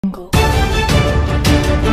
jungle. Audio jungle.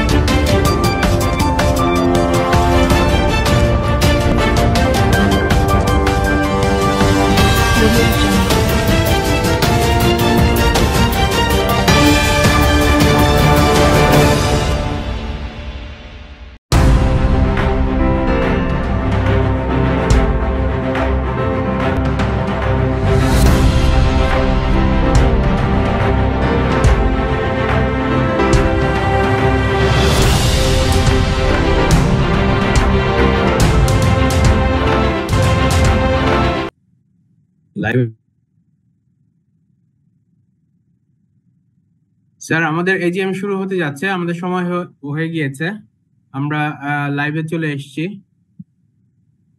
Live sir, আমাদের AGM শুরু হতে যাচ্ছে, আমাদের সময় হয়ে গিয়েছে। আমরা লাইভে চলে এসেছি।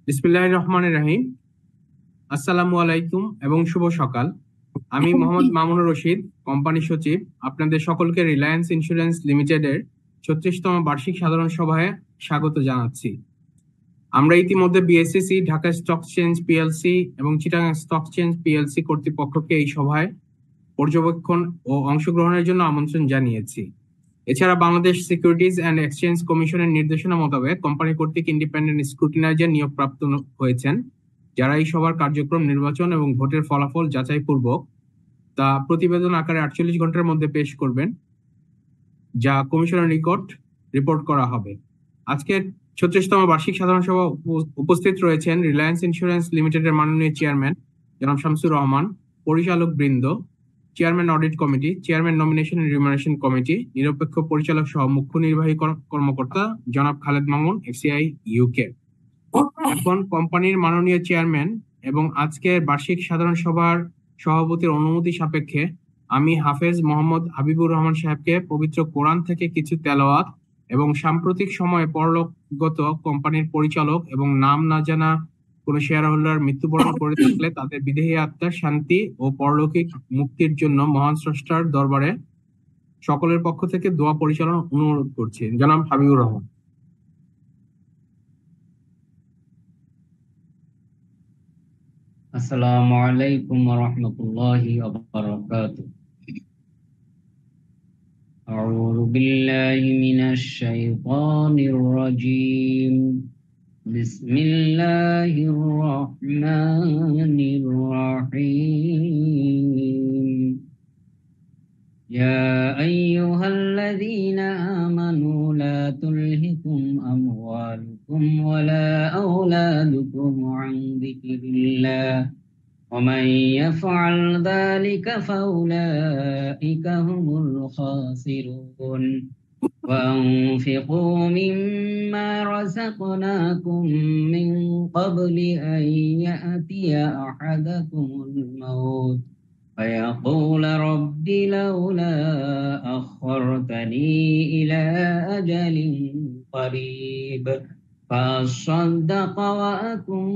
বিসমিল্লাহির রহমানির রহিম। আসসালামু আলাইকুম এবং শুভ সকাল। আমি মোহাম্মদ মামুনুর রশিদ, কোম্পানি সচিব। আপনাদের সকলকে রিলায়েন্স ইন্স্যুরেন্স লিমিটেডের 36তম বার্ষিক সাধারণ সভায় স্বাগত জানাচ্ছি। আমরা ইতিমধ্যে BSCC, Dhaka stock exchange PLC এবং চিটাগাং স্টক এক্সচেঞ্জ পিএলসি কর্তৃপক্ষকে এই সভায় পর্যবেক্ষণ ও অংশগ্রহণের জন্য আমন্ত্রণ জানিয়েছি। এছাড়া বাংলাদেশ সিকিউরিটিজ অ্যান্ড এক্সচেঞ্জ কমিশনের নির্দেশনা মোতাবেক কোম্পানি কর্তৃক ইন্ডিপেন্ডেন্ট স্ক্রুটিনাইজার নিয়োগপ্রাপ্ত হয়েছেন, যারা এই সভার কার্যক্রম, নির্বাচন এবং ভোটের ফলাফল যাচাই পূর্বক তা প্রতিবেদন আকারে 48 ঘন্টার মধ্যে পেশ করবেন, যা কমিশনের নিকট রিপোর্ট করা হবে। আজকের 36তম বার্ষিক সাধারণ সভা উপস্থিত রয়েছেন রিলায়েন্স ইন্স্যুরেন্স লিমিটেডের মাননীয় চেয়ারম্যান জনাব শামসুর রহমান, পরিচালক বৃন্দ, chairman audit committee, chairman nomination and remuneration committee, নিরপেক্ষ পরিচালক সহ মুখ্য নির্বাহী কর্মকর্তা জনাব খালেদ মামুন, এফসিআই ইউকে। এখন কোম্পানির মাননীয় চেয়ারম্যান এবং আজকের বার্ষিক সাধারণ সভার সভাপতির অনুমতি সাপেক্ষে আমি হাফেজ মোহাম্মদ হাবিবুর রহমান সাহেবকে পবিত্র কোরআন থেকে কিছু তেলাওয়াত এবং সাম্প্রতিক সময়ে পরলোকগত কোম্পানির পরিচালক এবং নাম না জানা কোন শেয়ার হোল্ডার মৃত্যুবরণ করে থাকলে তাদের বিদেহী আত্মার শান্তি ও পরলৌকিক মুক্তির জন্য মহান স্রষ্টার দরবারে সকলের পক্ষ থেকে দোয়া পরিচালনা অনুরোধ করছি। জনাব হাবিবুর রহমান। আসসালামু আলাইকুম ওয়া রাহমাতুল্লাহি ওয়া বারাকাতুহু। আউযু বিল্লাহি মিনাশ শাইতানির রাজীম। বিসমিল্লাহির রহমানির রহিম। ইয়া আইয়ুহাল্লাযীনা আমানু লা তুলহিকুম আমওয়ালুকুম ওয়ালা আওলাদুকুম আন যিকরিল্লাহ ومن يفعل ذلك فأولئك هم الخاسرون وأنفقوا مما رزقناكم من قبل أن يأتي أحدكم الموت فيقول رب لولا أخرتني إلى أجل قريب فأصدق وأكن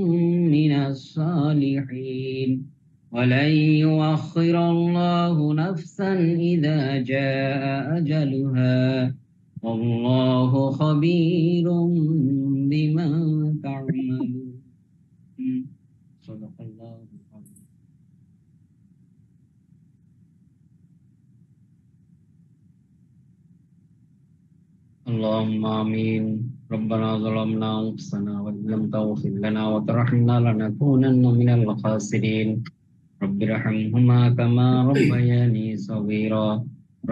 من الصالحين ولن يؤخر الله نفسا إذا جاء أجلها والله خبير بما تعملون. صدق الله العظيم. اللهم آمين. ربنا ظلمنا أنفسنا وإن لم تغفر لنا وترحمنا لنكونن من الخاسرين. رب ارحمهما كما ربياني صغيرا.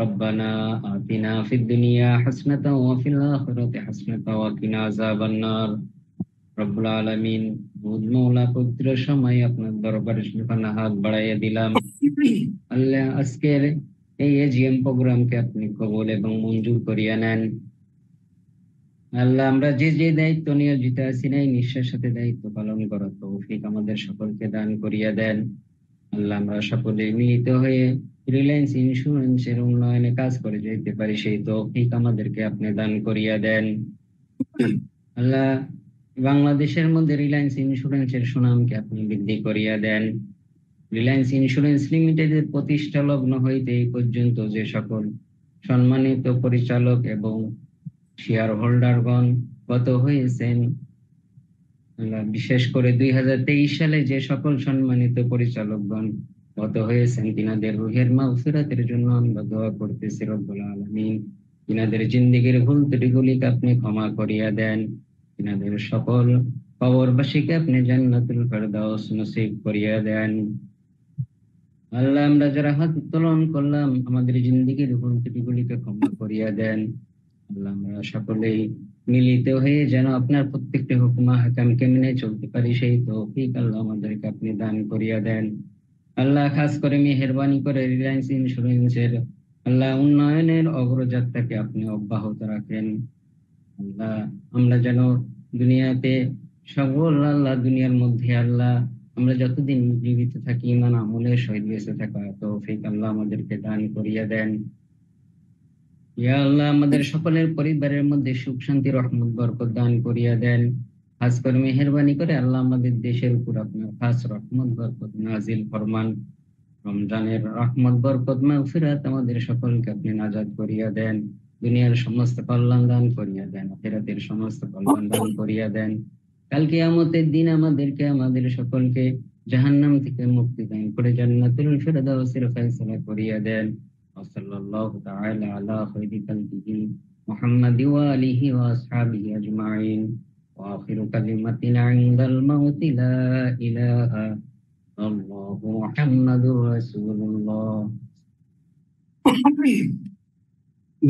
ربنا آتنا في الدنيا حسنة وفي الآخرة حسنة وقنا عذاب النار. رب العالمين, বুঝ মওলা পবিত্র সময় আপনার দরবারে সেখানে হাত বাড়াইয়া দিলাম। আল্লাহ, আজকের এই এজিএম প্রোগ্রামকে আপনি কবুল এবং মঞ্জুর করিয়া নেন। আল্লাহ, আমরা যে যে দায়িত্ব নিয়োজিত আছি না, নিঃশ্বাসের সাথে দায়িত্ব পালন করার তৌফিক আমাদের সকলকে দান করিয়া দেন। আল্লাহ, আমরা সকলে মিলিত হয়ে রিলায়েন্স ইন্স্যুরেন্সের উন্নয়নে কাজ করে যেতে পারি, সেই তৌফিক আমাদেরকে আপনি দান করিয়া দেন। আল্লাহ, বাংলাদেশের মধ্যে রিলায়েন্স ইন্স্যুরেন্সের সুনামকে আপনি বৃদ্ধি করিয়া দেন। রিলায়েন্স ইন্স্যুরেন্স লিমিটেডের প্রতিষ্ঠা লগ্ন হইতে এই পর্যন্ত যে সকল সম্মানিত পরিচালক এবং শেয়ার হোল্ডারগণ গত হয়েছেন, বিশেষ করে 2023 সালে যে সকল সম্মানিত পরিচালকগণ গত হয়েছেন তিনাদের রুহের মাগফিরাতের জন্য আমরা দোয়া করতেছি রব্বুল আলামিন। তিনাদের জিন্দেগির ভুল ত্রুটিগুলিকে আপনি ক্ষমা করিয়া দেন। তিনাদের সকল কবরবাসীকে আপনি জান্নাতুল ফেরদাউস নসিব করিয়া দেন। আল্লাহ, আমরা যারা হাত উত্তোলন করলাম, আমাদের জিন্দেগির ভুল ত্রুটিগুলিকে ক্ষমা করিয়া দেন। আল্লাহ, আমরা সকলেই মিলিত হয়ে যেন আপনার প্রত্যেকটি হুকুম হাকামকে মেনে চলতে পারি, সেই তৌফিক আল্লাহ আমাদেরকে আপনি দান করিয়া দেন। আল্লাহ, খাস করে মেহেরবানি করে রিলায়েন্স ইন্স্যুরেন্সের আল্লাহ উন্নয়নের অগ্রযাত্রাকে আপনি অব্যাহত রাখেন। আল্লাহ, আমরা যেন দুনিয়াতে সকল আল্লাহ দুনিয়ার মধ্যে আল্লাহ আমরা যতদিন জীবিত থাকি ইমান আমলের সহিত বেঁচে থাকা তৌফিক আল্লাহ আমাদেরকে দান করিয়া দেন। ইয়া আল্লাহ, আমাদের সকলের পরিবারের মধ্যে সুখ শান্তি রহমত বরকত দান করিয়া দেন। খাস করে মেহেরবানি করে আল্লাহ আমাদের দেশের উপর আপনার খাস রহমত বরকত নাজিল ফরমান। রমজানের রহমত বরকত মাগফিরাত আমাদের সকলকে আপনি নাজাত করিয়া দেন। দুনিয়ার সমস্ত কল্যাণ দান করিয়া দেন, আখিরাতের সমস্ত কল্যাণ দান করিয়া দেন। কাল কিয়ামতের দিন আমাদেরকে আমাদের সকলকে জাহান্নাম থেকে মুক্তি দান করে জান্নাতুল ফিরদাউসের ফয়সালা করিয়া দেন। সাল্লাল্লাহু তাআলা আলা খায়রি খালকিহি মুহাম্মাদি ওয়া আলিহি ওয়া আসহাবিহি আজমাইন। ওয়া আখিরু কালিমাতিনা ইনদাল মাউতি লা ইলাহা আল্লাহু মুহাম্মাদুর রাসূলুল্লাহ।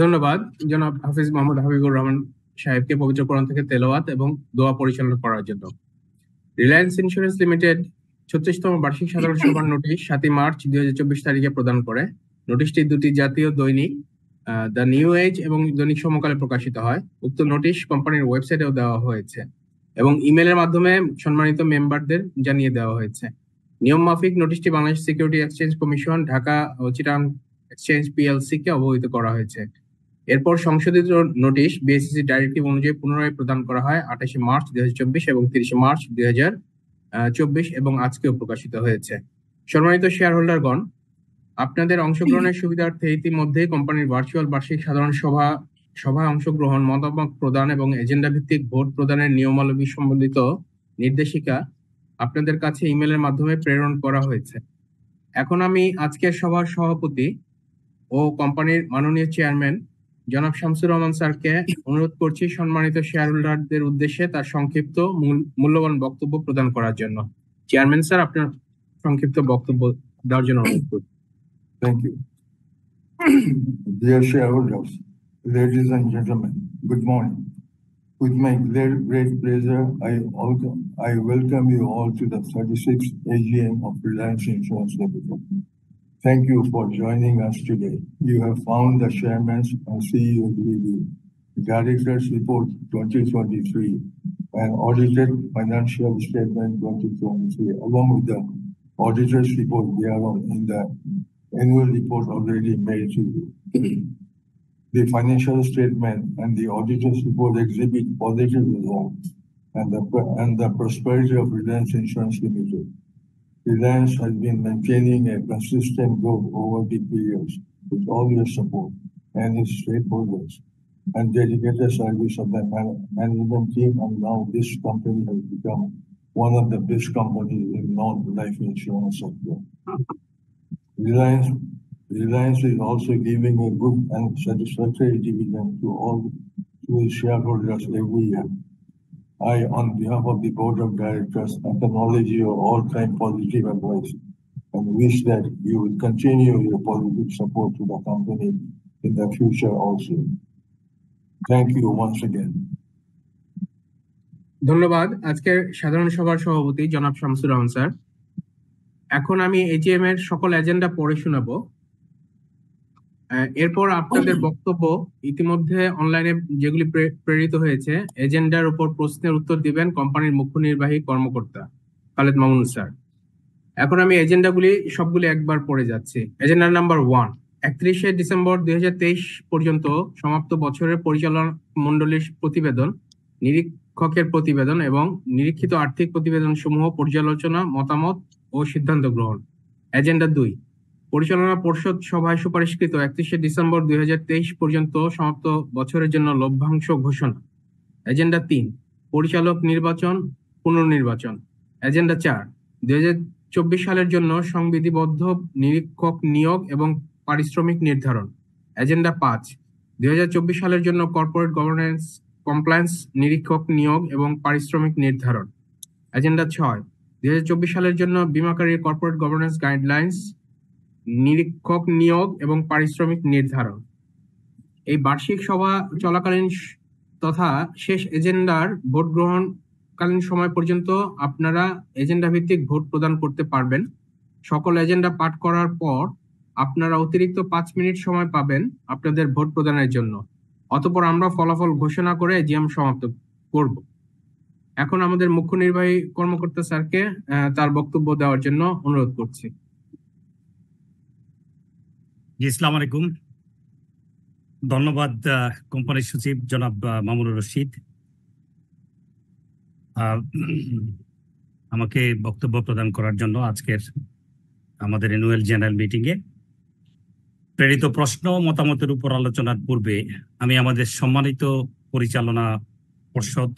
ধন্যবাদ জনাব হাফিজ মোহাম্মদ হাবিবুর রহমান সাহেবকে পবিত্র কোরআন থেকে তেলাওয়াত এবং দোয়া পরিচালনা করার জন্য। রিলায়েন্স ইন্স্যুরেন্স লিমিটেড 36তম বার্ষিক সাধারণ সভার নোটিশ 7 মার্চ 2024 তারিখে প্রদান করে। নোটিশটি দুটি জাতীয় দৈনিক দ্য নিউ এজ এবং দৈনিক সমকালে প্রকাশিত হয়। উক্ত নোটিশ কোম্পানির ওয়েবসাইটেও দেওয়া হয়েছে এবং ইমেলের মাধ্যমে সম্মানিত মেম্বারদের জানিয়ে দেওয়া হয়েছে। নিয়ম মাফিক নোটিশটি Bangladesh security exchange commission, Dhaka ও চিটাগাং এক্সচেঞ্জ পিএলসি কে অবহিত করা হয়েছে। এরপর সংশোধিত নোটিশ বিএসইসি ডাইরেক্টিভ অনুযায়ী পুনরায় প্রদান করা হয় 28 মার্চ 2024 এবং 30 মার্চ 2024 এবং আজকেও প্রকাশিত হয়েছে। সম্মানিত শেয়ার হোল্ডারগণ, আপনাদের অংশগ্রহণের সুবিধার্থে ইতিমধ্যে কোম্পানির ভার্চুয়াল বার্ষিক সাধারণ সভায় অংশগ্রহণ, মতামত প্রদান এবং এজেন্ডা ভিত্তিক ভোট প্রদানের নিয়মাবলী সম্বলিত নির্দেশিকা আপনাদের কাছে ইমেলের মাধ্যমে প্রেরণ করা হয়েছে। এখন আমি আজকের সভার সভাপতি ও কোম্পানির মাননীয় চেয়ারম্যান জনাব শামসুর রহমান স্যারকে অনুরোধ করছি সম্মানিত শেয়ার হোল্ডারদের উদ্দেশ্যে তার সংক্ষিপ্ত মূল্যবান বক্তব্য প্রদান করার জন্য। চেয়ারম্যান স্যার, আপনার সংক্ষিপ্ত বক্তব্য দেওয়ার জন্য অনুরোধ করছি। Thank you. Dear shareholders, ladies and gentlemen, good morning. With my great pleasure, I welcome you all to the 36th AGM of Reliance Insurance Limited. Thank you for joining us today. You have found the Chairman's and CEO's review, Director's Report 2023, and Audited Financial Statement 2023, along with the Auditor's Report thereon in the annual report already made to you. The financial statement and the auditor's report exhibit positive results and the prosperity of Reliance Insurance Limited. Reliance has been maintaining a consistent growth over the periods with all your support and its stakeholders and dedicated service of the management team, and now this company has become one of the best companies in non-life insurance sector. Reliance is also giving a good and satisfactory dividend to its shareholders every year. I, on behalf of the Board of Directors, acknowledge your all-time positive advice and wish that you will continue your positive support to the company in the future also. Thank you once again. ধন্যবাদ আজকের সাধারণ সভার সভাপতি জনাব Shamsur Rahman sir. এখন আমি AGM এর সকল এজেন্ডা পড়ে শোনাবো। এরপর আপনাদের বক্তব্য ইতিমধ্যে অনলাইনে যেগুলি প্রেরিত হয়েছে, এজেন্ডার উপর প্রশ্নের উত্তর দিবেন কোম্পানির মুখ্য নির্বাহী কর্মকর্তা খালেদ মামুন স্যার। এখন আমি এজেন্ডাগুলি সবগুলি একবার পড়ে যাচ্ছি। এজেন্ডা নাম্বার 1, 31শে ডিসেম্বর 2023 পর্যন্ত সমাপ্ত বছরের পরিচালনা মণ্ডলীর প্রতিবেদন, নিরীক্ষকের প্রতিবেদন এবং নিরীক্ষিত আর্থিক প্রতিবেদন সমূহ পর্যালোচনা, মতামত ও সিদ্ধান্ত গ্রহণ। এজেন্ডা 2, পরিচালনা পর্ষদ সভায় সুপারিশকৃত 31শে ডিসেম্বর 2023 পর্যন্ত সমাপ্ত বছরের জন্য লভ্যাংশ ঘোষণা। এজেন্ডা 3, পরিচালক নির্বাচন পুনর্নির্বাচন। এজেন্ডা 4, সালের জন্য সংবিধিবদ্ধ নিরীক্ষক নিয়োগ এবং পারিশ্রমিক নির্ধারণ। এজেন্ডা 5, 2024 সালের জন্য কর্পোরেট গভর্নেন্স কমপ্লায়েন্স নিরীক্ষক নিয়োগ এবং পারিশ্রমিক নির্ধারণ। এজেন্ডা 6, 2024 সালের জন্য বীমাকারীর কর্পোরেট গভর্নেন্স গাইডলাইন্স নিরীক্ষক নিয়োগ এবং পারিশ্রমিক নির্ধারণ। এই বার্ষিক সভা চলাকালীন তথা শেষ এজেন্ডার ভোট গ্রহণকালীন সময় পর্যন্ত আপনারা এজেন্ডা ভিত্তিক ভোট প্রদান করতে পারবেন। সকল এজেন্ডা পাঠ করার পর আপনারা অতিরিক্ত 5 মিনিট সময় পাবেন আপনাদের ভোট প্রদানের জন্য। অতঃপর আমরা ফলাফল ঘোষণা করে এজিএম সমাপ্ত করব। এখন আমাদের মুখ্য নির্বাহী কর্মকর্তা স্যারকে তার বক্তব্য দেওয়ার জন্য অনুরোধ করছি। জি, আসসালামু আলাইকুম। ধন্যবাদ কোম্পানির সচিব জনাব মামুনুর রশিদ আমাকে বক্তব্য প্রদান করার জন্য আজকের আমাদের অ্যানুয়াল জেনারেল মিটিং এ। প্রেরিত প্রশ্ন মতামতের উপর আলোচনার পূর্বে আমি আমাদের সম্মানিত পরিচালনা পর্ষদ,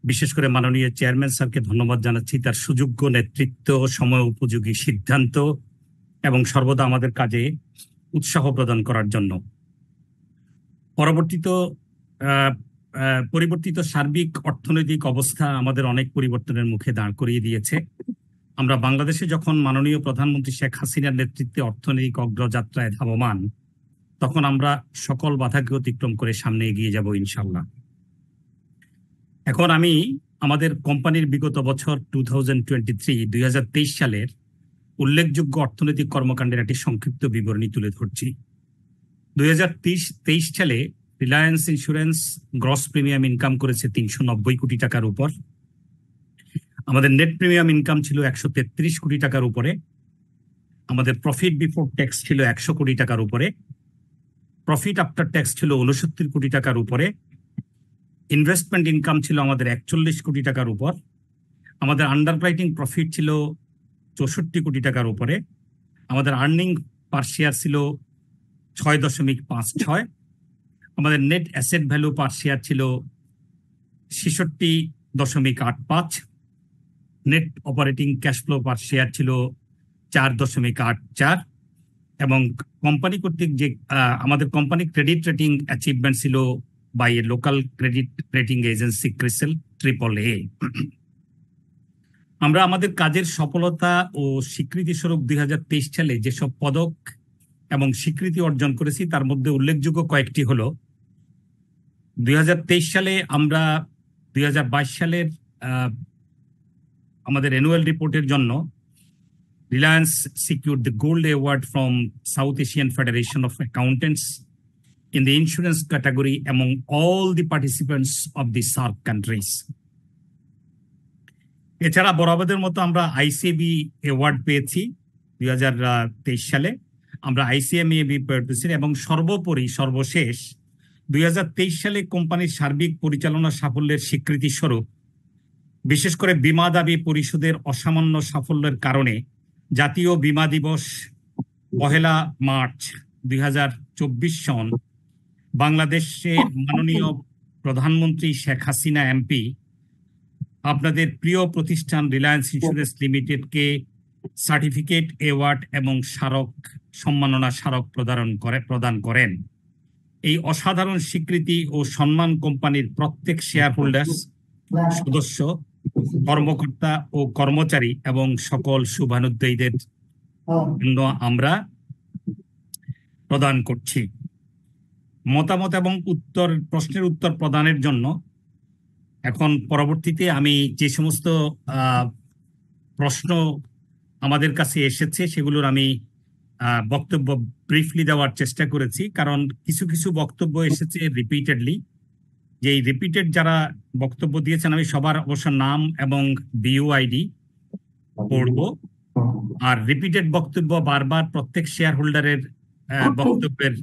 বিশেষ করে মাননীয় চেয়ারম্যান স্যারকে ধন্যবাদ জানাচ্ছি তার সুযোগ্য নেতৃত্ব, সময় উপযোগী সিদ্ধান্ত এবং সর্বদা আমাদের কাজে উৎসাহ প্রদান করার জন্য। পরিবর্তিত সার্বিক অর্থনৈতিক অবস্থা আমাদের অনেক পরিবর্তনের মুখে দাঁড় করিয়ে দিয়েছে। আমরা বাংলাদেশে যখন মাননীয় প্রধানমন্ত্রী শেখ হাসিনার নেতৃত্বে অর্থনৈতিক অগ্রযাত্রায় ধাবমান, তখন আমরা সকল বাধাকে অতিক্রম করে সামনে এগিয়ে যাব ইনশাল্লাহ। এখন আমি আমাদের কোম্পানির বিগত বছর 2023 সালের উল্লেখযোগ্য অর্থনৈতিক কর্মকাণ্ডের একটি সংক্ষিপ্ত বিবরণী তুলে ধরছি। 2023 সালে Reliance insurance gross premium income করেছে 390 কোটি টাকার উপর। আমাদের নেট প্রিমিয়াম ইনকাম ছিল 133 কোটি টাকার উপরে। আমাদের প্রফিট বিফোর ট্যাক্স ছিল 100 কোটি টাকার উপরে। প্রফিট আফটার ট্যাক্স ছিল 69 কোটি টাকার উপরে। ইনভেস্টমেন্ট ইনকাম ছিল আমাদের 41 কোটি টাকার উপর। আমাদের আন্ডাররাইটিং প্রফিট ছিল 64 কোটি টাকার উপরে। আমাদের আর্নিং পার শেয়ার ছিল 6.56। আমাদের net asset value per share ছিল 66.85। Net operating cash flow per share ছিল 4.84 এবং কোম্পানি কর্তৃক যে আমাদের কোম্পানি ক্রেডিট রেটিং অ্যাচিভমেন্ট ছিল by a local credit rating agency CRISL AAA। আমরা আমাদের কাজের সফলতা ও স্বীকৃতি স্বরূপ 2023 সালে যেসব পদক এবং স্বীকৃতি অর্জন করেছি তার মধ্যে উল্লেখযোগ্য কয়েকটি হলো, 2023 সালে আমরা 2022 সালের আমাদের অ্যানুয়াল রিপোর্টের জন্য Reliance secured the gold award from south Asian federation of accountants in the insurance category among all the participants of the SAARC countries. এছাড়া বরাবরের মতো আমরা আইসিএবি অ্যাওয়ার্ড পেয়েছি 2023 সালে। আমরা আইসিএমএবি পেয়েছি এবং সর্বোপরি সর্বশেষ 2023 সালে কোম্পানির সার্বিক পরিচালনা সাফল্যের স্বীকৃতি স্বরূপ, বিশেষ করে বীমা দাবি পরিশোধের অসামান্য সাফল্যের কারণে জাতীয় বীমা দিবস 1 মার্চ 2024 সন বাংলাদেশের মাননীয় প্রধানমন্ত্রী শেখ হাসিনা এমপি আপনাদের প্রিয় প্রতিষ্ঠান রিলায়েন্স ইন্স্যুরেন্স লিমিটেডকে সার্টিফিকেট, অ্যাওয়ার্ড এবং স্মারক সম্মাননা স্মারক প্রদান করেন। এই অসাধারণ স্বীকৃতি ও সম্মান কোম্পানির প্রত্যেক শেয়ার হোল্ডার্স, সদস্য, কর্মকর্তা ও কর্মচারী এবং সকল শুভানুধ্যায়ীদের জন্য আমরা প্রদান করছি। মতামত এবং প্রশ্নের উত্তর প্রদানের জন্য এখন পরবর্তীতে আমি যে সমস্ত প্রশ্ন আমাদের কাছে এসেছে সেগুলোর আমি বক্তব্য ব্রিফলি দেওয়ার চেষ্টা করেছি, কারণ কিছু কিছু বক্তব্য এসেছে রিপিটেডলি। যে রিপিটেড যারা বক্তব্য দিয়েছেন আমি সবার অবশ্য নাম এবং বিইউআইডি পড়ব, আর রিপিটেড বক্তব্য বারবার প্রত্যেক শেয়ার হোল্ডারের বক্তব্যের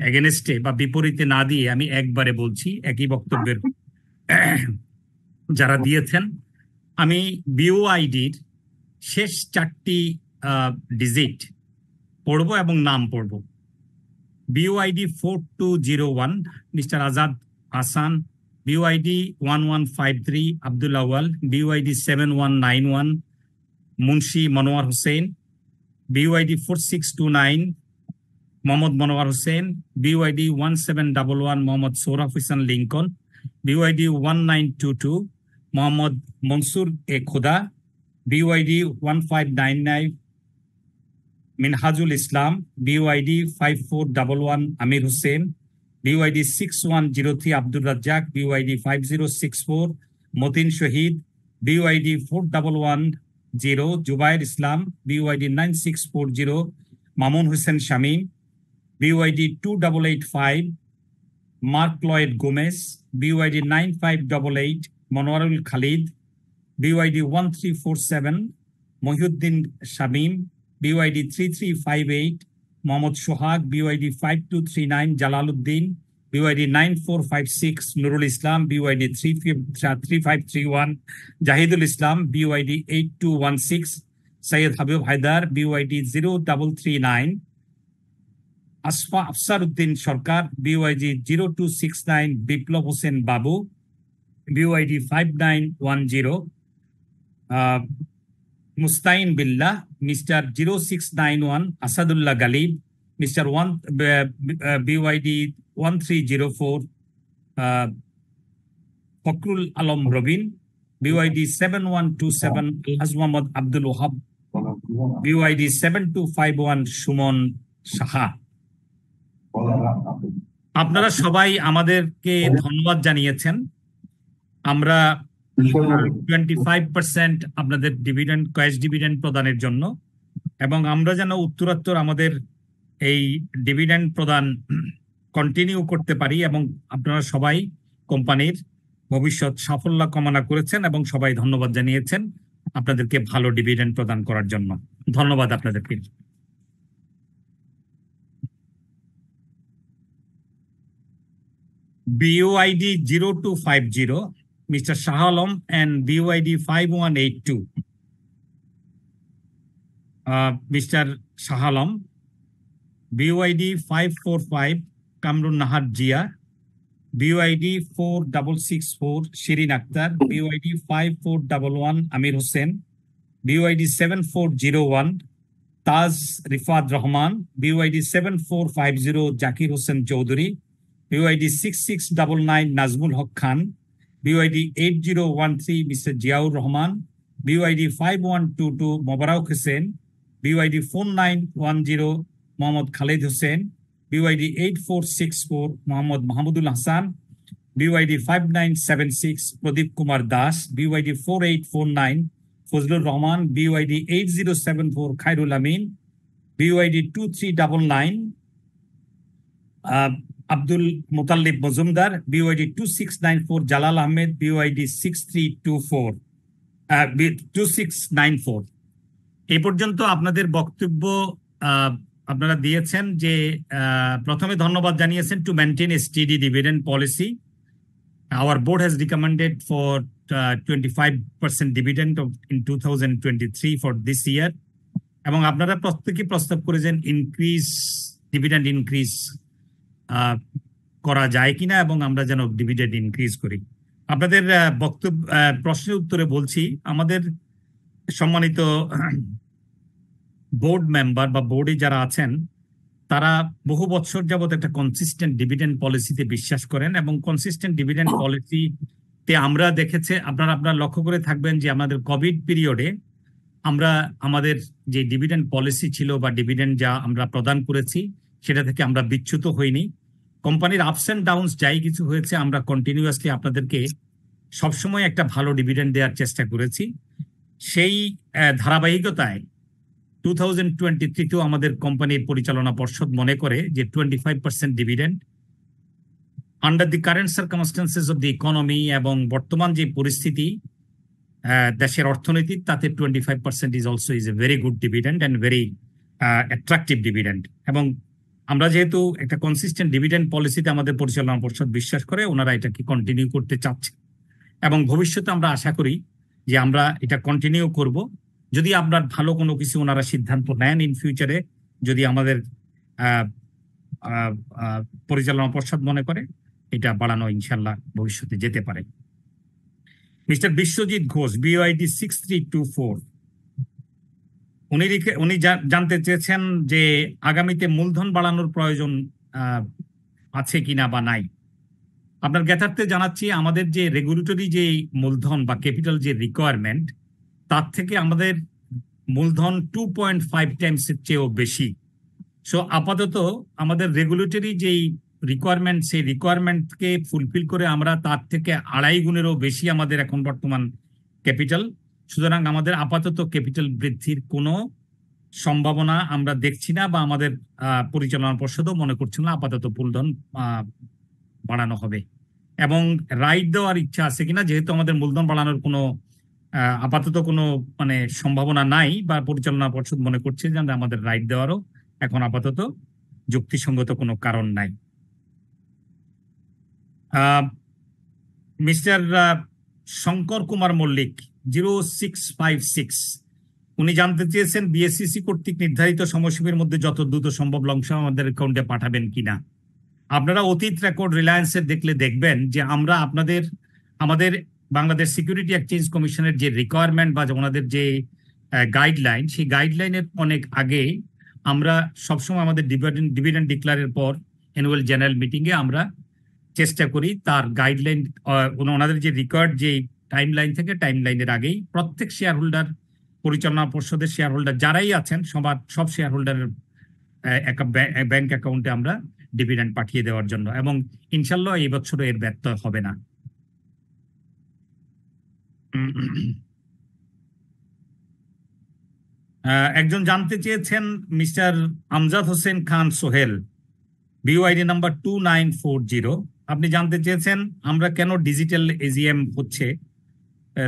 এগেনস্টে বা বিপরীতে না দিয়ে আমি একবারে বলছি একই বক্তব্যের যারা দিয়েছেন। আমি বিইউআইডির শেষ 4টি ডিজিট পড়ব এবং নাম পড়ব। BUID 4201 mister Azad Hasan, BUID 1153 Abdul Awal, BUID 7191 Munshi Monowar Hossain, BYD 4629 Mohammad Monowar Hossain, BYD 1711 Mohammad Sourav Hossain Lincoln, BYD 1922 Mohammad Mansur এ Khoda, BYD 1599 Minhajul Islam, BYD 5411 Amir Hossain, BYD 6103 Abdur Razzak, BYD 5064 Matin Shahid, BYD 4110 Zubair Islam, BYD 9640 Mamun Hossain Shamim, BYD 2885 Mark Lloyd Gomes, BYD 9588 Monowarul Khalid, BYD 1347 Mohiuddin Shamim, BYD 3358 Mohammad Sohag, BYD 5239 Jalaluddin, BYD 9456 Nurul Islam, BYD 3531 Zahidul Islam, BYD 8216 Syed Habib Haider, BYD 0339 Afsar Uddin Sarkar, BYD 0269 Biplob Hossain Babu, BYD 5910 Mustain Billah, mister 0691 Asadullah Galib, mister BYD 1304 Fakhrul Alam Robin, BYD 7127 আজ Mohammad Abdul Wahab, BYD 7251 Suman Saha. আপনারা সবাই আমাদেরকে ধন্যবাদ জানিয়েছেন। আমরা 25% আপনাদের dividend, cash dividend প্রদানের জন্য, এবং আমরা যেন উত্তরোত্তর আমাদের এই ডিভিডেন্ড প্রদান কন্টিনিউ করতে পারি, এবং আপনারা সবাই কোম্পানির ভবিষ্যৎ সাফল্য কামনা করেছেন এবং সবাই ধন্যবাদ জানিয়েছেন আপনাদেরকে ভালো ডিভিডেন্ড প্রদান করার জন্য। ধন্যবাদ আপনাদেরকে। BYD 0250 Mr. Shah Alam and BYD 5182 Mr. Shah Alam, BYD 545 Kamrun Nahar Jia, BYD 4664 Shirin Akhtar, BYD 5411 Amir Hussain, BYD 7401 Taz Rifat Rahman, BYD 7450 Zakir Hussain Chaudhary, BYD 6699 Nazmul Haq Khan, BYD 8013 Mr. Jiaur Rahman, BYD 5122 Mobarak Hussain, BYD 4910 Mohammad Khalid Hussain, BYD 8464 Mohammad Mahmudul Hassan, BYD 5976 Pradeep Kumar Das, BYD 4849 Fazlur Rahman, BYD 8074 Khairul Amin, BYD 2399 Abdul Mutallib Mazumdar, BYD 2694 Jalal Ahmed, BYD 2694। এই পর্যন্ত আপনাদের বক্তব্য আপনারা দিয়েছেন যে প্রথমে ধন্যবাদ জানিয়েছেন to maintain a steady dividend policy. Our board has recommended for 25% dividend in 2023 for this year, এবং আপনারা প্রত্যেকে প্রস্তাব করেছেন ডিভিডেন্ড ইনক্রিজ করা যায় কিনা, এবং আমরা যেন ডিভিডেন্ড ইনক্রিজ করি। আপনাদের বক্তব্য প্রশ্নের উত্তরে বলছি, আমাদের সম্মানিত বোর্ড মেম্বার বা বোর্ডে যারা আছেন তারা বহু বছর যাবত একটা কনসিস্টেন্ট ডিভিডেন্ড পলিসিতে বিশ্বাস করেন, এবং কনসিস্টেন্ট ডিভিডেন্ড পলিসিতে আমরা দেখেছে, আপনারা লক্ষ্য করে থাকবেন যে আমাদের কোভিড পিরিয়ডে আমরা আমাদের যে ডিভিডেন্ড পলিসি ছিল বা ডিভিডেন্ড যা আমরা প্রদান করেছি সেটা থেকে আমরা বিচ্যুত হইনি। কোম্পানির আপস অ্যান্ড ডাউনস যাই কিছু হয়েছে, আমরা কন্টিনিউয়াসলি আপনাদেরকে সবসময় একটা ভালো ডিভিডেন্ড দেওয়ার চেষ্টা করেছি। সেই ধারাবাহিকতায় 2023 আমাদের কোম্পানির পরিচালনা পর্ষদ মনে করে যে 25% dividend under the current circumstances of the economy, এবং বর্তমান যে পরিস্থিতি দেশের অর্থনীতির, তাতে 25% is also is a very good dividend and very attractive dividend. এবং আমরা যেহেতু একটা কনসিস্টেন্ট ডিভিডেন্ড পলিসিতে আমাদের পরিচালনা পর্ষদ বিশ্বাস করে, ওনারা এটাকে কন্টিনিউ করতে চাচ্ছে, এবং ভবিষ্যতে আমরা আশা করি যে আমরা এটা কন্টিনিউ করব। যদি আপনার ভালো কোনো কিছু ওনারা সিদ্ধান্ত নেন ইন ফিউচারে, যদি আমাদের পরিচালনা পর্ষদ মনে করে এটা বাড়ানো ইনশাল্লাহ ভবিষ্যতে যেতে পারে। মিস্টার বিশ্বজিৎ ঘোষ, BYD 6324 উনি জানতে চেয়েছেন যে আগামীতে মূলধন বাড়ানোর প্রয়োজন আছে কিনা বা নাই। আপনার জ্ঞাতার্থে জানাচ্ছি, আমাদের যে রেগুলেটরি যে মূলধন বা ক্যাপিটাল যে রিকোয়ারমেন্ট, তার থেকে আমাদের মূলধন 2.5 টাইমসের চেয়েও বেশি। সো আপাতত আমাদের রেগুলেটরি যেই রিকোয়ারমেন্ট, সেই রিকোয়ারমেন্টকে ফুলফিল করে আমরা তার থেকে 2.5 গুণেরও বেশি আমাদের এখন বর্তমান ক্যাপিটাল। সুতরাং আমাদের আপাতত ক্যাপিটাল বৃদ্ধির কোনো সম্ভাবনা আমরা দেখছি না, বা আমাদের পরিচালনা পর্ষদও মনে করছে না আপাতত মূলধন বাড়ানো হবে। এবং রাইট দেওয়ার ইচ্ছা আছে কিনা, যেহেতু আমাদের মূলধন বাড়ানোর কোনো আপাতত কোনো মানে সম্ভাবনা নাই, বা পরিচালনা পর্ষদ মনে করছে যে আমাদের রাইট দেওয়ারও এখন আপাতত যুক্তিসঙ্গত কোনো কারণ নাই। মিস্টার শঙ্কর কুমার মল্লিক 0656 উনি জানতে চেয়েছেন বিএসসিসি কর্তৃক নির্ধারিত সময়সীমার মধ্যে যত দ্রুত সম্ভব লংস আমাদের অ্যাকাউন্টে পাঠাবেন কিনা। আপনারা অতীত রেকর্ড রিলায়েন্সের দেখলে দেখবেন যে আমরা আমাদের বাংলাদেশ সিকিউরিটি এক্সচেঞ্জ কমিশনের যে রিকোয়ারমেন্ট বা ওনাদের যে গাইডলাইন, সেই গাইডলাইনের অনেক আগে আমরা সবসময় আমাদের ডিভিডেন্ড ডিক্লারের পর অ্যানুয়াল জেনারেল মিটিংয়ে আমরা চেষ্টা করি তার গাইডলাইন, ওনাদের যে রিকোয়ার্ড যে টাইম লাইন থেকে টাইম লাইনের আগেই প্রত্যেক শেয়ার হোল্ডার, পরিচালনা পর্ষদের শেয়ার হোল্ডার যারাই আছেন সব শেয়ার হোল্ডারের ব্যাংক অ্যাকাউন্টে আমরা ডিভিডেন্ড পাঠিয়ে দেওয়ার জন্য, এবং ইনশাল্লাহ এই বছরও এর ব্যর্থ হবে না। একজন জানতে চেয়েছেন mister Amjad Hossain Khan Sohel, BYD number 2940। আপনি জানতে চেয়েছেন আমরা কেন ডিজিটাল এজিএম হচ্ছে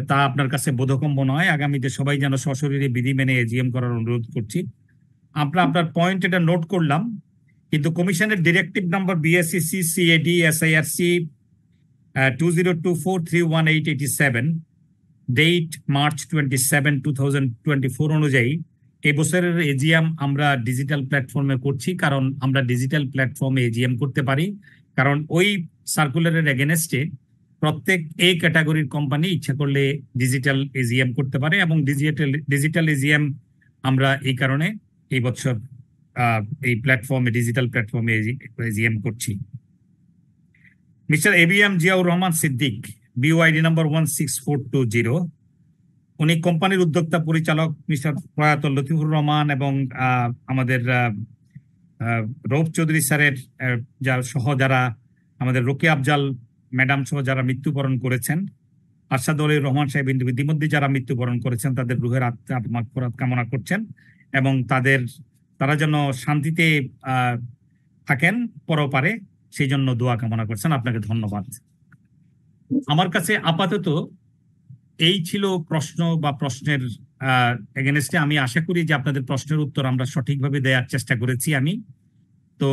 তা আপনার কাছে বোধগম্য নয়, আগামীতে সবাই যেন সশরীরে বিধি মেনে এজিএম করার অনুরোধ করছি। আপনার পয়েন্ট এটা নোট করলাম, কিন্তু কমিশনের directive number BSCC CAD SIRC 202431/887 date March 27, 2024 অনুযায়ী এই বছরের এজিএম আমরা ডিজিটাল প্ল্যাটফর্মে করছি, কারণ আমরা ডিজিটাল প্ল্যাটফর্মে এজিএম করতে পারি, কারণ ওই সার্কুলারের এগেনস্টে প্রত্যেক এই ক্যাটাগরির কোম্পানি ইচ্ছা করলে ডিজিটাল এজিএম করতে পারে, এবং ডিজিটাল এজিএম আমরা এই কারণে এই বছর এই প্ল্যাটফর্মে ডিজিটাল প্ল্যাটফর্মে এজিএম করছি। Mister ABM Ziaur Rahman Siddique, BYD number 16420, উনি কোম্পানির উদ্যোক্তা পরিচালক মিস্টার প্রয়াত লতিফুর রহমান এবং আমাদের রৌফ চৌধুরী স্যারের যারা আমাদের রোকেয়া আফজাল ম্যাডাম সহ যারা মৃত্যুবরণ করেছেন, আরশাদ আলী রহমান সাহেব ইতিমধ্যে যারা মৃত্যুবরণ করেছেন, তাদের রুহের আত্মা মাগফিরাত কামনা করছেন, এবং তারা যেন শান্তিতে থাকেন পরপারে, সেই জন্য দোয়া কামনা করছেন। আপনাকে ধন্যবাদ। আমার কাছে আপাতত এই ছিল প্রশ্ন বা প্রশ্নের এগেনস্টে। আমি আশা করি যে আপনাদের প্রশ্নের উত্তর আমরা সঠিকভাবে দেওয়ার চেষ্টা করেছি। আমি তো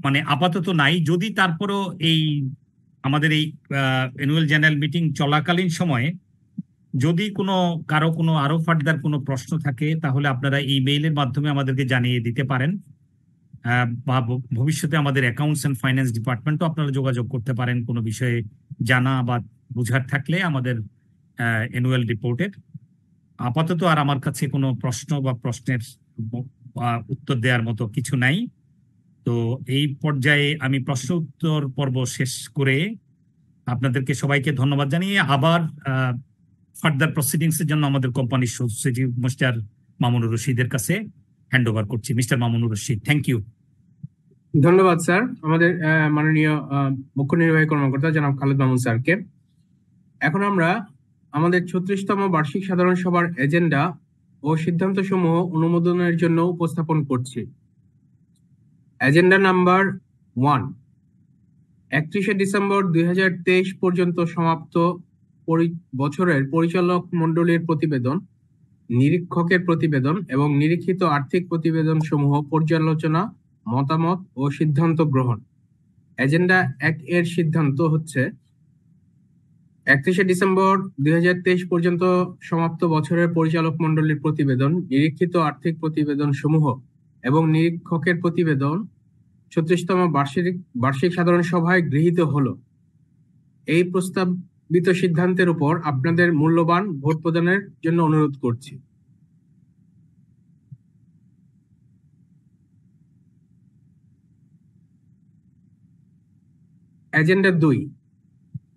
মানে আপাতত নাই, যদি তারপরও এই আমাদের এই অ্যানুয়াল জেনারেল মিটিং চলাকালীন সময়ে যদি কারো আরো ফার্দার কোনো প্রশ্ন থাকে, তাহলে আপনারা ইমেইলের মাধ্যমে আমাদেরকে জানিয়ে দিতে পারেন, বা ভবিষ্যতে আমাদের অ্যাকাউন্টস অ্যান্ড ফাইন্যান্স ডিপার্টমেন্টও আপনারা যোগাযোগ করতে পারেন কোনো বিষয়ে জানা বা বুঝার থাকলে আমাদের অ্যানুয়াল রিপোর্টের। আপাতত আর আমার কাছে কোনো প্রশ্ন বা প্রশ্নের উত্তর দেওয়ার মতো কিছু নাই। তো এই পর্যায়ে আমি প্রশ্ন উত্তর পর্ব শেষ করে আপনাদেরকে সবাইকে ধন্যবাদ জানিয়ে আবার ফার্দার প্রসিডিংস এর জন্য আমাদের কোম্পানির সচিব মিস্টার মামুনুর রশিদের কাছে হ্যান্ড ওভার করছি। Mister Mamunur Rashid, thank you. ধন্যবাদ স্যার আমাদের মাননীয় মুখ্য নির্বাহী কর্মকর্তা জনাব খালেদ মামুন স্যারকে। এখন আমরা আমাদের 36তম বার্ষিক সাধারণ সভার এজেন্ডা ও সিদ্ধান্ত সমূহ অনুমোদনের জন্য উপস্থাপন করছি। এজেন্ডা নাম্বার 1, 31শে ডিসেম্বর 2023 পর্যন্ত সমাপ্ত বছরের পরিচালক মণ্ডলীর প্রতিবেদন, নিরীক্ষকের প্রতিবেদন এবং নিরীক্ষিত আর্থিক প্রতিবেদন সমূহ পর্যালোচনা, মতামত ও সিদ্ধান্ত গ্রহণ। এজেন্ডা 1 এর সিদ্ধান্ত হচ্ছে 31শে ডিসেম্বর 2023 পর্যন্ত সমাপ্ত বছরের পরিচালক মণ্ডলীর প্রতিবেদন, নিরীক্ষিত আর্থিক প্রতিবেদন সমূহ এবং নিরীক্ষকের প্রতিবেদন 36তম বার্ষিক সাধারণ সভায় গৃহীত হলো। এই প্রস্তাবিত সিদ্ধান্তের উপর আপনাদের মূল্যবান ভোট প্রদানের জন্য অনুরোধ করছি। এজেন্ডা 2,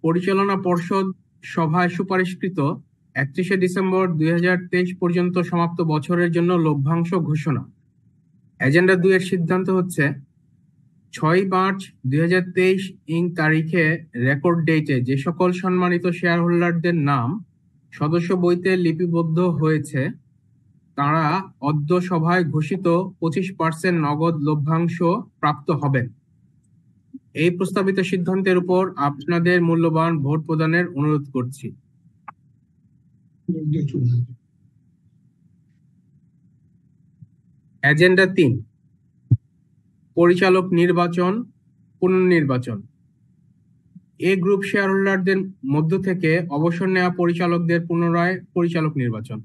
পরিচালনা পর্ষদ সভায় সুপারিশকৃত 31শে ডিসেম্বর 2023 পর্যন্ত সমাপ্ত বছরের জন্য লভ্যাংশ ঘোষণা। এজেন্ডা 2 এর সিদ্ধান্ত হচ্ছে 6 মার্চ 2023 তারিখে রেকর্ড ডেটে যে সকল সম্মানিত শেয়ার হোল্ডারদের নাম সদস্য বইতে লিপিবদ্ধ হয়েছে তারা অদ্য সভায় ঘোষিত 25% নগদ লভ্যাংশ প্রাপ্ত হবেন। এই প্রস্তাবিত সিদ্ধান্তের উপর আপনাদের মূল্যবান ভোট প্রদানের অনুরোধ করছি। এজেন্ডা 3, পরিচালক নির্বাচন পুনর্নির্বাচন। এ গ্রুপ শেয়ার হোল্ডারদের মধ্য থেকে অবসর নেওয়া পরিচালকদের পুনরায় পরিচালক নির্বাচন।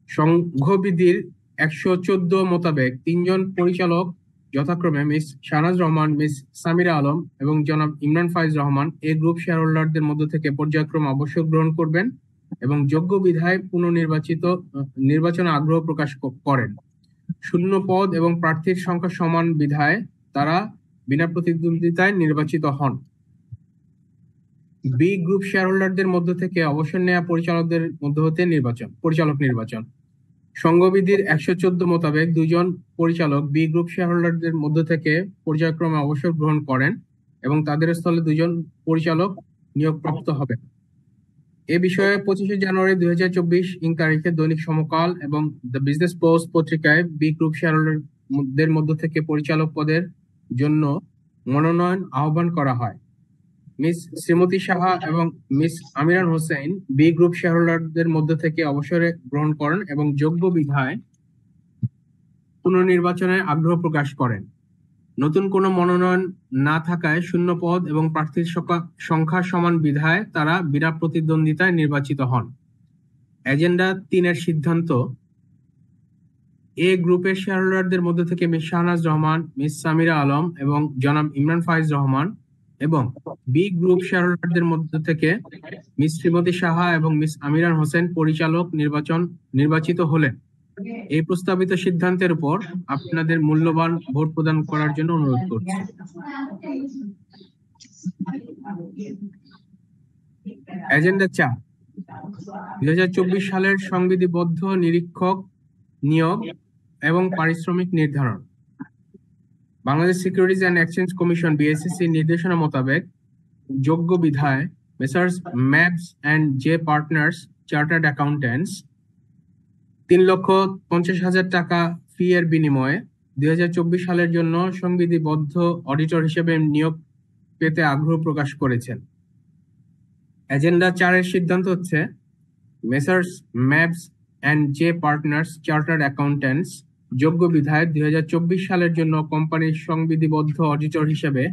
সংঘবিধির 114 মোতাবেক 3 জন পরিচালক যথাক্রমে মিস শাহনাজ রহমান, মিস সামিরা আলম এবং জনাব ইমরান ফাইজ রহমান এ গ্রুপ শেয়ার হোল্ডারদের মধ্য থেকে পর্যায়ক্রমে অবসর গ্রহণ করবেন এবং যোগ্য বিধায় নির্বাচনে আগ্রহ প্রকাশ করেন। শূন্য পদ এবং প্রার্থীর সংখ্যা সমান বিধায় তারা বিনা প্রতিদ্বন্দ্বিতায় নির্বাচিত হন। বি গ্রুপ শেয়ার হোল্ডারদের মধ্য থেকে অবসর নেওয়া পরিচালকদের মধ্য হতে পরিচালক নির্বাচন। সংঘবিধির 114 মোতাবেক 2 জন পরিচালক বি গ্রুপ শেয়ার হোল্ডারদের মধ্য থেকে পর্যায়ক্রমে অবসর গ্রহণ করেন এবং তাদের স্থলে 2 জন পরিচালক নিয়োগপ্রাপ্ত হবেন। এ বিষয়ে 25শে জানুয়ারি 2024 তারিখে দৈনিক সমকাল এবং দ্য বিজনেস পোস্ট পত্রিকায় বি গ্রুপ শেয়ার হোল্ডারদের মধ্য থেকে পরিচালক পদের জন্য মনোনয়ন আহ্বান করা হয়। মিস শ্রীমতী সাহা এবং miss Amiran Hossain B group share হোল্ডারদের মধ্য থেকে অবসরে গ্রহণ করেন এবং যোগ্য বিধায় পুনর্নির্বাচনে আগ্রহ প্রকাশ করেন। নতুন কোনো মনোনয়ন না থাকায় শূন্য পদ এবং প্রার্থীর সংখ্যা সমান বিধায় তারা বিনা প্রতিদ্বন্দ্বিতায় নির্বাচিত হন। এজেন্ডা 3 এর সিদ্ধান্ত, এ গ্রুপের শেয়ার হোল্ডারদের মধ্য থেকে মিস শাহনাজ রহমান, মিস সামিরা আলম এবং জনাব ইমরান ফাইজ রহমান এবং বি গ্রুপ শেয়ার হোল্ডারদের মধ্য থেকে মিস শ্রীমতী সাহা এবং মিস আমিরান হোসেন পরিচালক নির্বাচিত হলেন। এই প্রস্তাবিত সিদ্ধান্তের উপর আপনাদের মূল্যবান ভোট প্রদান করার জন্য অনুরোধ করছি। এজেন্ডা 4, 2024 সালের সংবিধিবদ্ধ নিরীক্ষক নিয়োগ এবং পারিশ্রমিক নির্ধারণ। Bangladesh securities and exchange commission BSEC নির্দেশনা মোতাবেক যোগ্য বিধায় messrs MABS and J partners chartered accountants 3,50,000 টাকা ফি এর বিনিময়ে 2024 সালের জন্য সংবিধিবদ্ধ অডিটর হিসেবে নিয়োগ পেতে আগ্রহ প্রকাশ করেছেন। এজেন্ডা 4 এর সিদ্ধান্ত হচ্ছে messrs MABS and J partners chartered accountants যোগ্য বিধায় 2024 সালের জন্য কোম্পানির সংবিধিবদ্ধ অডিটর হিসেবে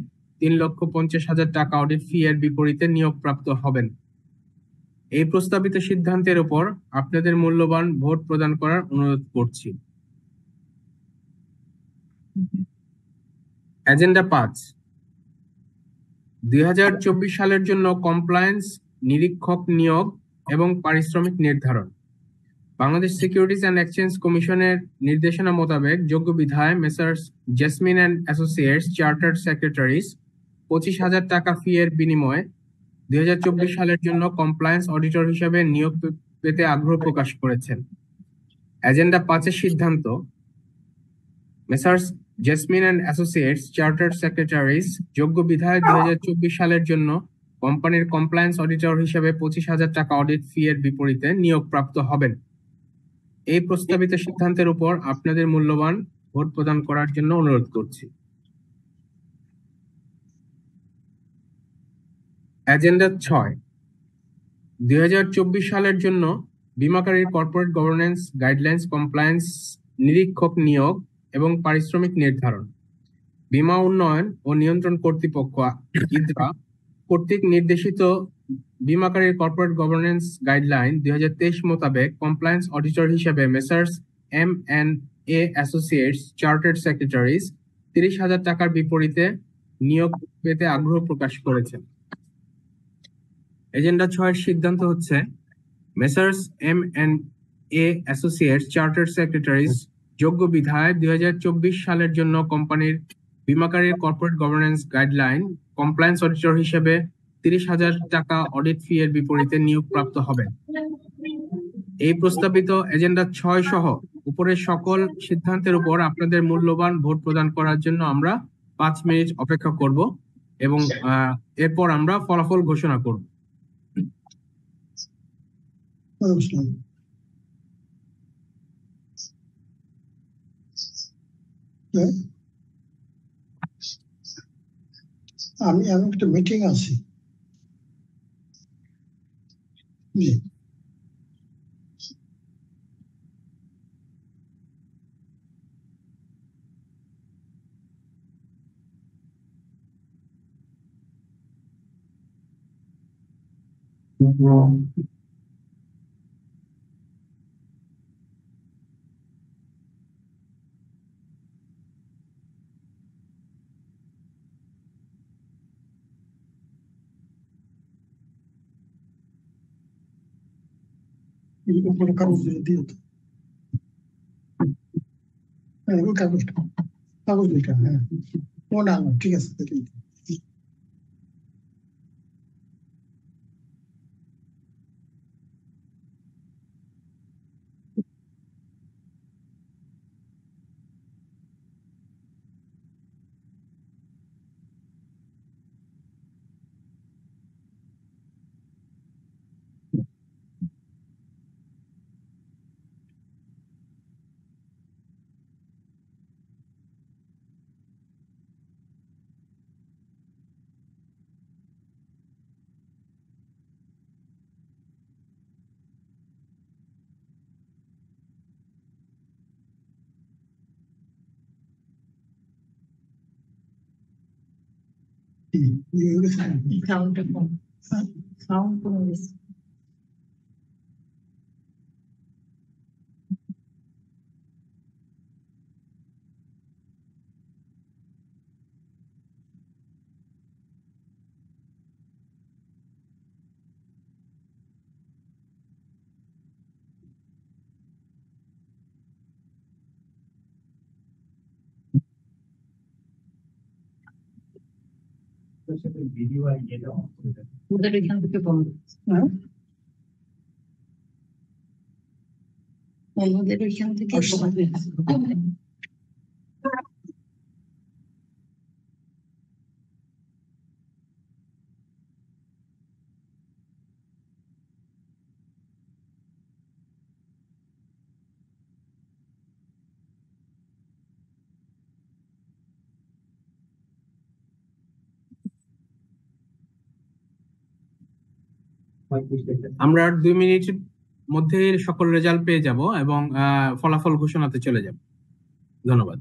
3,50,000 টাকা অডিট ফি এর বিপরীতে নিয়োগপ্রাপ্ত হবেন। এই প্রস্তাবিত সিদ্ধান্তের উপর আপনাদের মূল্যবান ভোট প্রদান করার অনুরোধ করছি। এজেন্ডা 5, 2024 সালের জন্য কমপ্লায়েন্স নিরীক্ষক নিয়োগ এবং পারিশ্রমিক নির্ধারণ। বাংলাদেশ সিকিউরিটিজ অ্যান্ড এক্সচেঞ্জ কমিশনের নির্দেশনা মোতাবেক যোগ্য বিধায় messrs jasmine and associates chartered secretaries 25,000 টাকা ফি এর বিনিময়ে 2024 সালের জন্য কমপ্লায়েন্স অডিটর হিসেবে নিয়োগ পেতে আগ্রহ প্রকাশ করেছেন। এজেন্ডা 5 এর সিদ্ধান্ত, messrs jasmine and associates chartered secretaries যোগ্য বিধায় 2024 সালের জন্য কোম্পানির কমপ্লায়েন্স অডিটর হিসেবে 25,000 টাকা অডিট ফি এর বিপরীতে নিয়োগপ্রাপ্ত হবেন। এই প্রস্তাবিত সিদ্ধান্তের উপর আপনাদের মূল্যবান ভোট প্রদান করার জন্য অনুরোধ করছি। এজেন্ডা 6, 2024 সালের জন্য বীমাকারীর কর্পোরেট গভর্নেন্স গাইডলাইন্স কমপ্লায়েন্স নিরীক্ষক নিয়োগ এবং পারিশ্রমিক নির্ধারণ। বীমা উন্নয়ন ও নিয়ন্ত্রণ কর্তৃপক্ষ ইদরা কর্তৃক নির্দেশিত বীমাকারীর কর্পোরেট গভর্নেন্স গাইডলাইন 2023 মোতাবেক কমপ্লায়েন্স অডিটর হিসেবে messrs M&A associates chartered secretaries 30,000 টাকার বিপরীতে নিয়োগ পেতে আগ্রহ প্রকাশ করেছেন। এজেন্ডা 6 এর সিদ্ধান্ত হচ্ছে messrs M&A associates chartered secretaries যোগ্য বিধায় 2024 সালের জন্য কোম্পানির বিমাকারীর corporate governance guideline compliance auditor হিসেবে 30,000 টাকা অডিট ফি এর বিপরীতে নিয়োগপ্রাপ্ত হবেন। এই প্রস্তাবিত এজেন্ডা 6 সহ উপরের সকল সিদ্ধান্তের উপর আপনাদের মূল্যবান ভোট প্রদান করার জন্য আমরা 5 মিনিট অপেক্ষা করব এবং এরপর আমরা ফলাফল ঘোষণা করব। আমি একটা মিটিং আছি। জি। উপরে কাগজ দিয়ে তো ওই কাগজটা কাগজ দুইটা, হ্যাঁ ও না না, ঠিক আছে দেখি। সাউন্ডটা কম, সাউন্ড কমে গেছে। ওদের এখান থেকে বন্ধ, হ্যাঁ অন্যদের এখান থেকে বন্ধ। আমরা 2 মিনিটের মধ্যে সকল রেজাল্ট পেয়ে যাব এবং ফলাফল ঘোষণাতে চলে যাব। ধন্যবাদ।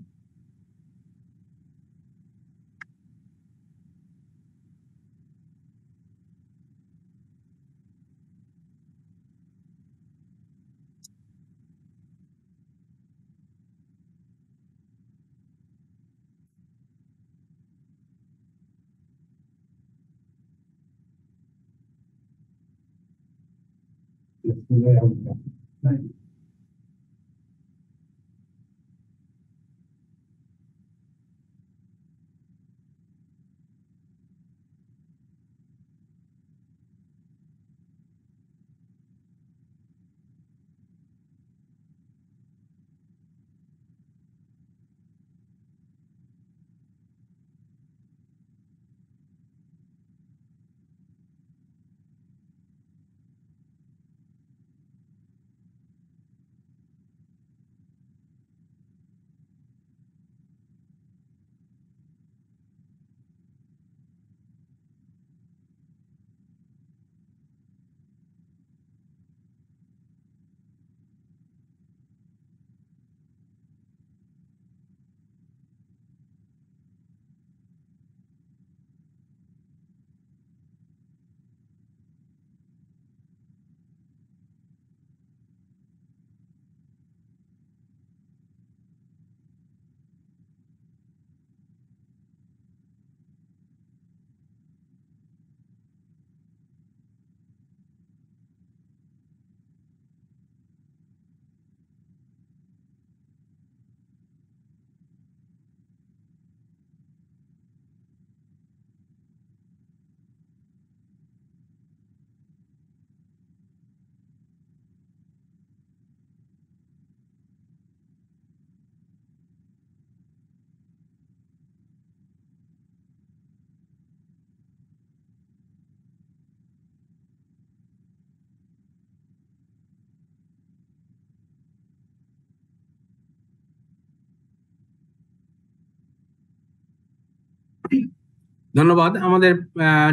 ধন্যবাদ। আমাদের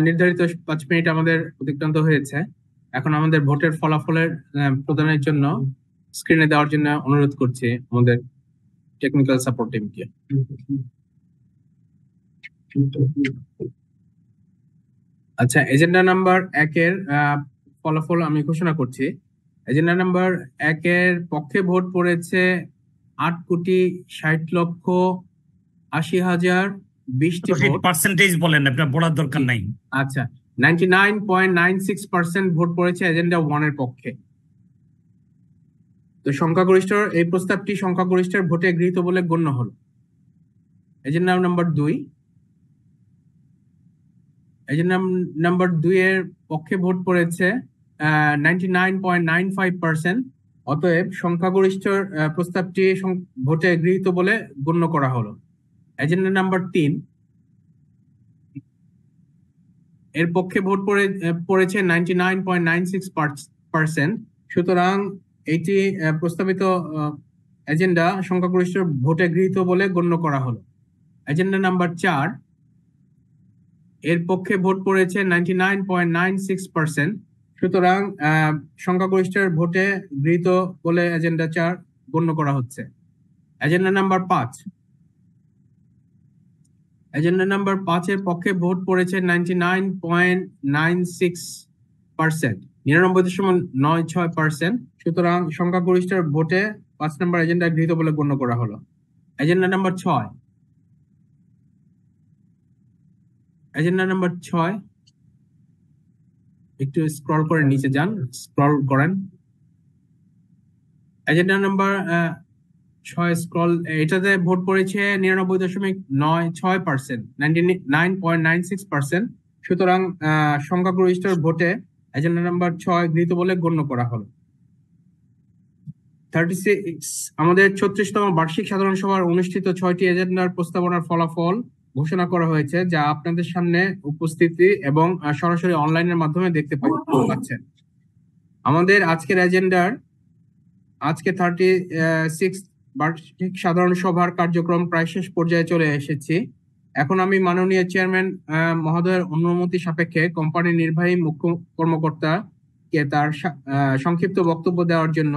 নির্ধারিত 5 মিনিট আমাদের অতিক্রান্ত হয়েছে। এখন আমাদের ভোটের ফলাফলের প্রদানের জন্য স্ক্রিনে দেওয়ার জন্য অনুরোধ করছি আমাদের টেকনিক্যাল সাপোর্ট টিমকে। আচ্ছা, এজেন্ডা নাম্বার 1 এর ফলাফল আমি ঘোষণা করছি। এজেন্ডা নাম্বার 1 এর পক্ষে ভোট পড়েছে 8,60,80,020টি ভোট। পার্সেন্টেজ বলেন, আপনার বলার দরকার নাই। আচ্ছা, 99.96% ভোট পড়েছে এজেন্ডা 1 এর পক্ষে। তো এই প্রস্তাবটি সংখ্যাগরিষ্ঠের ভোটে গৃহীত বলে গণ্য হলো। এজেন্ডা নাম্বার 2, এজেন্ডা নাম্বার 2 এর পক্ষে ভোট পড়েছে 99.95%, অতএব সংখ্যাগরিষ্ঠ প্রস্তাবটি ভোটে গৃহীত বলে গণ্য করা হলো। এজেন্ডা নাম্বার 3, এর পক্ষে ভোট পড়েছে 99.96%, সুতরাং এটি প্রস্তাবিত এজেন্ডা সংখ্যাগরিষ্ঠ ভোটে গৃহীত বলে গণ্য করা হলো। এজেন্ডা নাম্বার 4, এর পক্ষে ভোট পড়েছে 99.96%, সুতরাং সংখ্যাগরিষ্ঠের ভোটে গৃহীত বলে এজেন্ডা 4 গণ্য করা হচ্ছে। এজেন্ডা নাম্বার 5, এজেন্ডা নাম্বার 5 এর পক্ষে ভোট পড়েছে 99.96%, 99.96%, সুতরাং সংখ্যাগরিষ্ঠের ভোটে 5 নম্বর এজেন্ডা গৃহীত বলে গণ্য করা হলো। এজেন্ডা নাম্বার 6, এজেন্ডা নাম্বার 6, একটু স্ক্রল করে নিচে যান, স্ক্রল করেন। এজেন্ডা নাম্বার 6 স্ক্রল, এটাতে ভোট পড়েছে 99.96%, 99.96%, সুতরাং সংখ্যাগরিষ্ঠের ভোটে এজেন্ডা নাম্বার 6 গৃহীত বলে গণ্য করা হলো। 36 আমাদের 36তম বার্ষিক সাধারণ সভার অনুষ্ঠিত 6টি এজেন্ডার প্রস্তাবনার ফলাফল ঘোষণা করা হয়েছে, যা আপনাদের সামনে উপস্থিতি এবং সরাসরি অনলাইনের মাধ্যমে দেখতে পাচ্ছেন। আমাদের আজকের এজেন্ডার 36 বার্ষিক সাধারণ সভার কার্যক্রম প্রায় শেষ পর্যায়ে চলে এসেছি। এখন আমি মাননীয় চেয়ারম্যান মহোদয়ের অনুমতি সাপেক্ষে কোম্পানির নির্বাহী মুখ্য কর্মকর্তাকে তার সংক্ষিপ্ত বক্তব্য দেওয়ার জন্য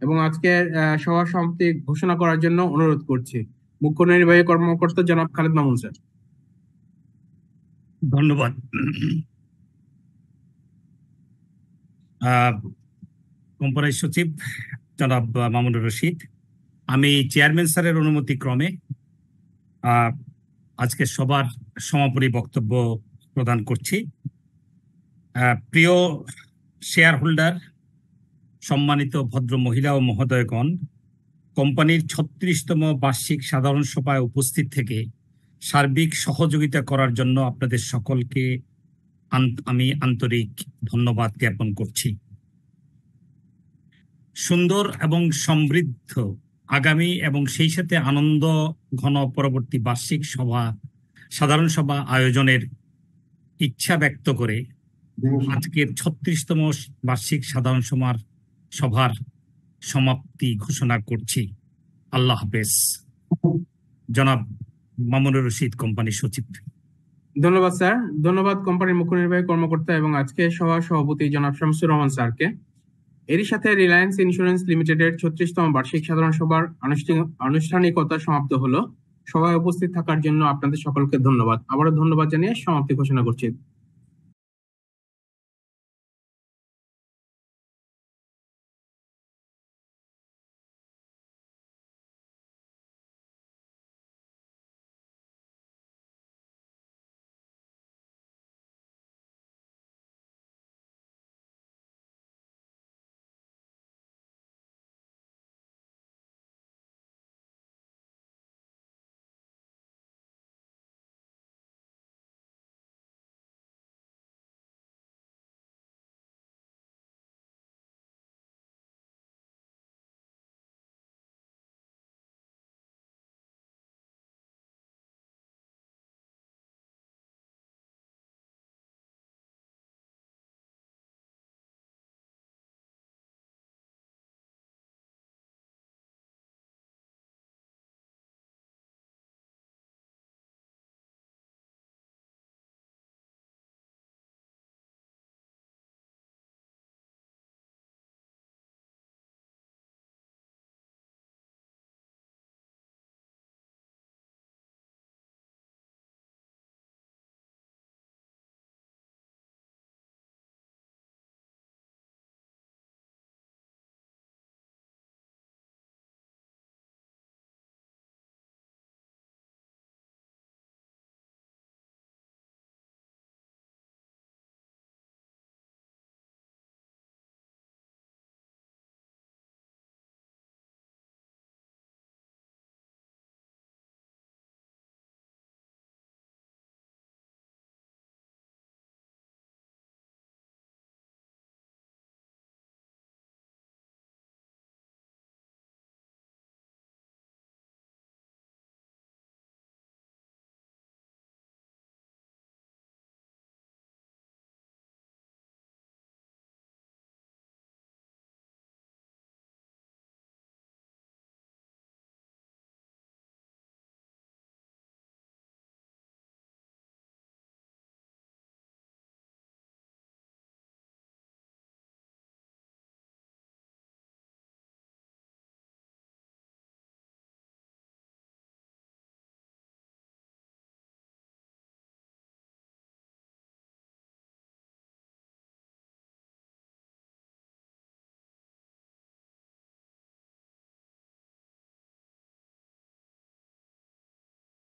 এবং আজকের সভা সমাপ্তি ঘোষণা করার জন্য অনুরোধ করছি। মুখ্য নির্বাহী কর্মকর্তা জনাব খালেদ মামুন স্যার। ধন্যবাদ। কোম্পানির সচিব জনাব মামুনুর রশিদ, আমি চেয়ারম্যান স্যারের অনুমতি ক্রমে আজকে সবার সমাপনী বক্তব্য প্রদান করছি। প্রিয় শেয়ার হোল্ডার, সম্মানিত ভদ্র মহিলা ও মহোদয়গণ, কোম্পানির 36তম বার্ষিক সাধারণ সভায় উপস্থিত থেকে সার্বিক সহযোগিতা করার জন্য আপনাদের সকলকে আমি আন্তরিক ধন্যবাদ জ্ঞাপন করছি। সুন্দর এবং সমৃদ্ধ আগামী এবং সেই সাথে আনন্দ ঘন পরবর্তী বার্ষিক সাধারণ সভা আয়োজনের ইচ্ছা ব্যক্ত করে আজকের 36তম বার্ষিক সাধারণ সভার সমাপ্তি ঘোষণা করছি। আল্লাহ হাফেজ। জনাব মামুনুর রশিদ, কোম্পানির সচিব। ধন্যবাদ স্যার। ধন্যবাদ কোম্পানির মুখ্য নির্বাহী কর্মকর্তা এবং আজকে সভার সভাপতি জনাব শামসুর রহমান স্যারকে। এরই সাথে রিলায়েন্স ইন্স্যুরেন্স লিমিটেডের 36তম বার্ষিক সাধারণ সভার আনুষ্ঠানিকতা সমাপ্ত হলো। সভায় উপস্থিত থাকার জন্য আপনাদের সকলকে ধন্যবাদ। আবারও ধন্যবাদ জানিয়ে সমাপ্তি ঘোষণা করছি।